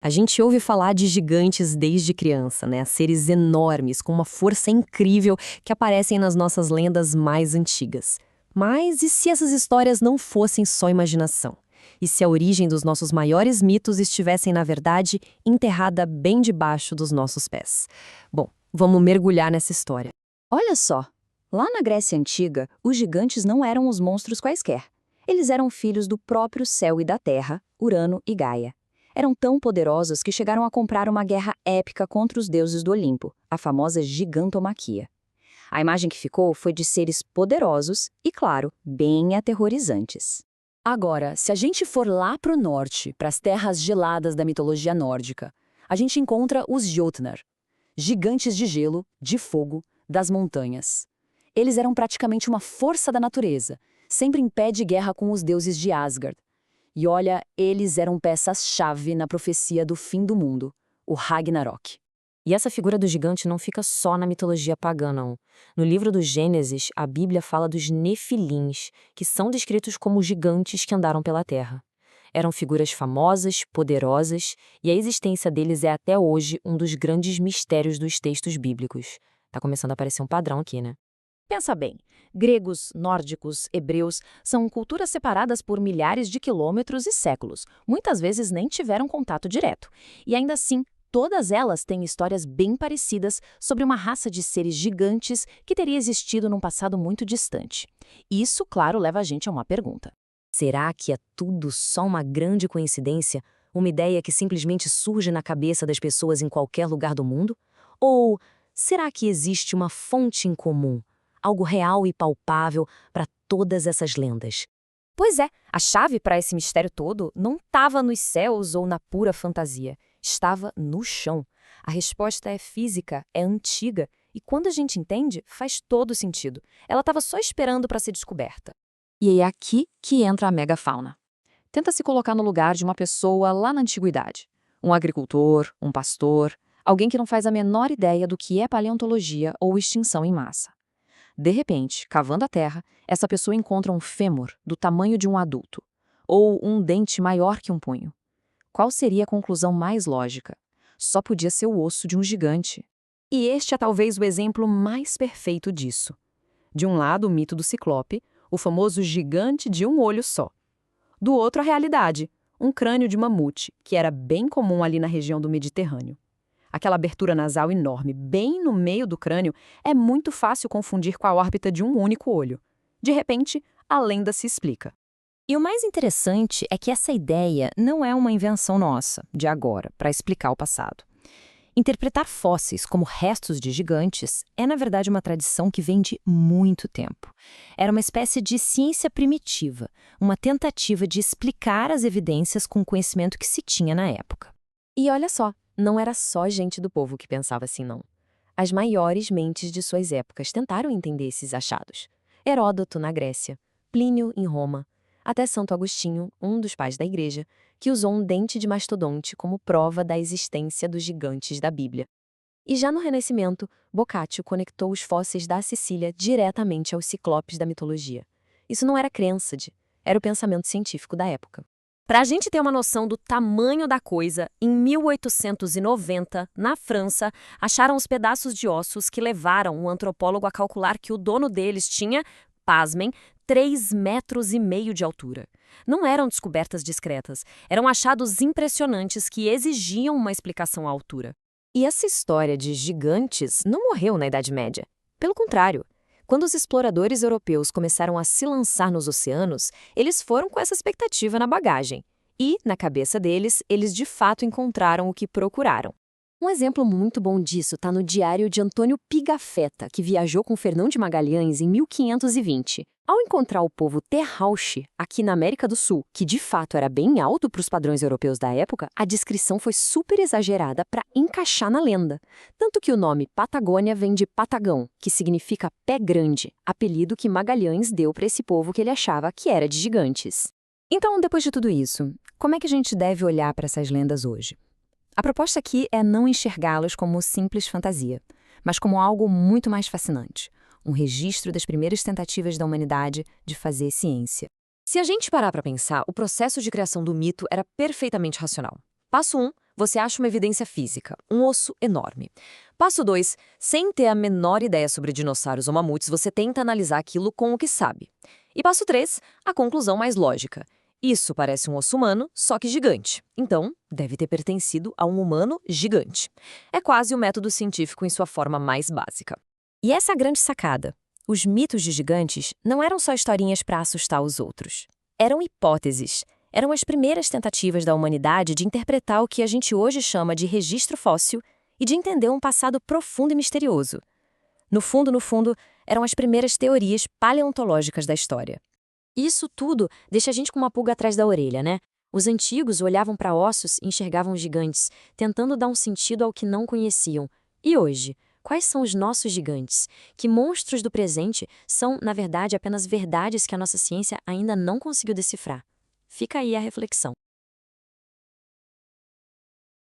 A gente ouve falar de gigantes desde criança, né? Seres enormes, com uma força incrível que aparecem nas nossas lendas mais antigas. Mas e se essas histórias não fossem só imaginação? E se a origem dos nossos maiores mitos estivessem, na verdade, enterrada bem debaixo dos nossos pés? Bom, vamos mergulhar nessa história. Olha só, lá na Grécia Antiga, os gigantes não eram os monstros quaisquer. Eles eram filhos do próprio céu e da terra, Urano e Gaia. Eram tão poderosos que chegaram a comprar uma guerra épica contra os deuses do Olimpo, a famosa gigantomaquia. A imagem que ficou foi de seres poderosos e, claro, bem aterrorizantes. Agora, se a gente for lá para o norte, para as terras geladas da mitologia nórdica, a gente encontra os Jotnar, gigantes de gelo, de fogo, das montanhas. Eles eram praticamente uma força da natureza, sempre em pé de guerra com os deuses de Asgard. E olha, eles eram peças-chave na profecia do fim do mundo, o Ragnarok. E essa figura do gigante não fica só na mitologia pagã, não. No livro do Gênesis, a Bíblia fala dos nefilins, que são descritos como gigantes que andaram pela terra. Eram figuras famosas, poderosas, e a existência deles é até hoje um dos grandes mistérios dos textos bíblicos. Tá começando a aparecer um padrão aqui, né? Pensa bem, gregos, nórdicos, hebreus são culturas separadas por milhares de quilômetros e séculos. Muitas vezes nem tiveram contato direto. E ainda assim, todas elas têm histórias bem parecidas sobre uma raça de seres gigantes que teria existido num passado muito distante. Isso, claro, leva a gente a uma pergunta. Será que é tudo só uma grande coincidência? Uma ideia que simplesmente surge na cabeça das pessoas em qualquer lugar do mundo? Ou será que existe uma fonte em comum? Algo real e palpável para todas essas lendas? Pois é, a chave para esse mistério todo não estava nos céus ou na pura fantasia. Estava no chão. A resposta é física, é antiga, e quando a gente entende, faz todo sentido. Ela estava só esperando para ser descoberta. E é aqui que entra a megafauna. Tenta se colocar no lugar de uma pessoa lá na antiguidade. Um agricultor, um pastor, alguém que não faz a menor ideia do que é paleontologia ou extinção em massa. De repente, cavando a terra, essa pessoa encontra um fêmur do tamanho de um adulto, ou um dente maior que um punho. Qual seria a conclusão mais lógica? Só podia ser o osso de um gigante. E este é talvez o exemplo mais perfeito disso. De um lado, o mito do Ciclope, o famoso gigante de um olho só. Do outro, a realidade, um crânio de mamute, que era bem comum ali na região do Mediterrâneo. Aquela abertura nasal enorme, bem no meio do crânio, é muito fácil confundir com a órbita de um único olho. De repente, a lenda se explica. E o mais interessante é que essa ideia não é uma invenção nossa, de agora, para explicar o passado. Interpretar fósseis como restos de gigantes é, na verdade, uma tradição que vem de muito tempo. Era uma espécie de ciência primitiva, uma tentativa de explicar as evidências com o conhecimento que se tinha na época. E olha só, não era só gente do povo que pensava assim, não. As maiores mentes de suas épocas tentaram entender esses achados. Heródoto, na Grécia, Plínio, em Roma, até Santo Agostinho, um dos pais da Igreja, que usou um dente de mastodonte como prova da existência dos gigantes da Bíblia. E já no Renascimento, Boccaccio conectou os fósseis da Sicília diretamente aos ciclopes da mitologia. Isso não era crença, era o pensamento científico da época. Para a gente ter uma noção do tamanho da coisa, em 1890, na França, acharam os pedaços de ossos que levaram um antropólogo a calcular que o dono deles tinha, pasmem, 3,5 metros de altura. Não eram descobertas discretas, eram achados impressionantes que exigiam uma explicação à altura. E essa história de gigantes não morreu na Idade Média. Pelo contrário, quando os exploradores europeus começaram a se lançar nos oceanos, eles foram com essa expectativa na bagagem. E, na cabeça deles, eles de fato encontraram o que procuraram. Um exemplo muito bom disso está no diário de Antônio Pigafetta, que viajou com Fernão de Magalhães em 1520. Ao encontrar o povo Terrauche, aqui na América do Sul, que de fato era bem alto para os padrões europeus da época, a descrição foi super exagerada para encaixar na lenda. Tanto que o nome Patagônia vem de Patagão, que significa pé grande, apelido que Magalhães deu para esse povo que ele achava que era de gigantes. Então, depois de tudo isso, como é que a gente deve olhar para essas lendas hoje? A proposta aqui é não enxergá-los como simples fantasia, mas como algo muito mais fascinante, um registro das primeiras tentativas da humanidade de fazer ciência. Se a gente parar para pensar, o processo de criação do mito era perfeitamente racional. Passo 1, você acha uma evidência física, um osso enorme. Passo 2, sem ter a menor ideia sobre dinossauros ou mamutes, você tenta analisar aquilo com o que sabe. E passo 3, a conclusão mais lógica. Isso parece um osso humano, só que gigante. Então, deve ter pertencido a um humano gigante. É quase o método científico em sua forma mais básica. E essa é a grande sacada. Os mitos de gigantes não eram só historinhas para assustar os outros. Eram hipóteses. Eram as primeiras tentativas da humanidade de interpretar o que a gente hoje chama de registro fóssil e de entender um passado profundo e misterioso. No fundo, eram as primeiras teorias paleontológicas da história. Isso tudo deixa a gente com uma pulga atrás da orelha, né? Os antigos olhavam para ossos e enxergavam gigantes, tentando dar um sentido ao que não conheciam. E hoje? Quais são os nossos gigantes? Que monstros do presente são, na verdade, apenas verdades que a nossa ciência ainda não conseguiu decifrar? Fica aí a reflexão.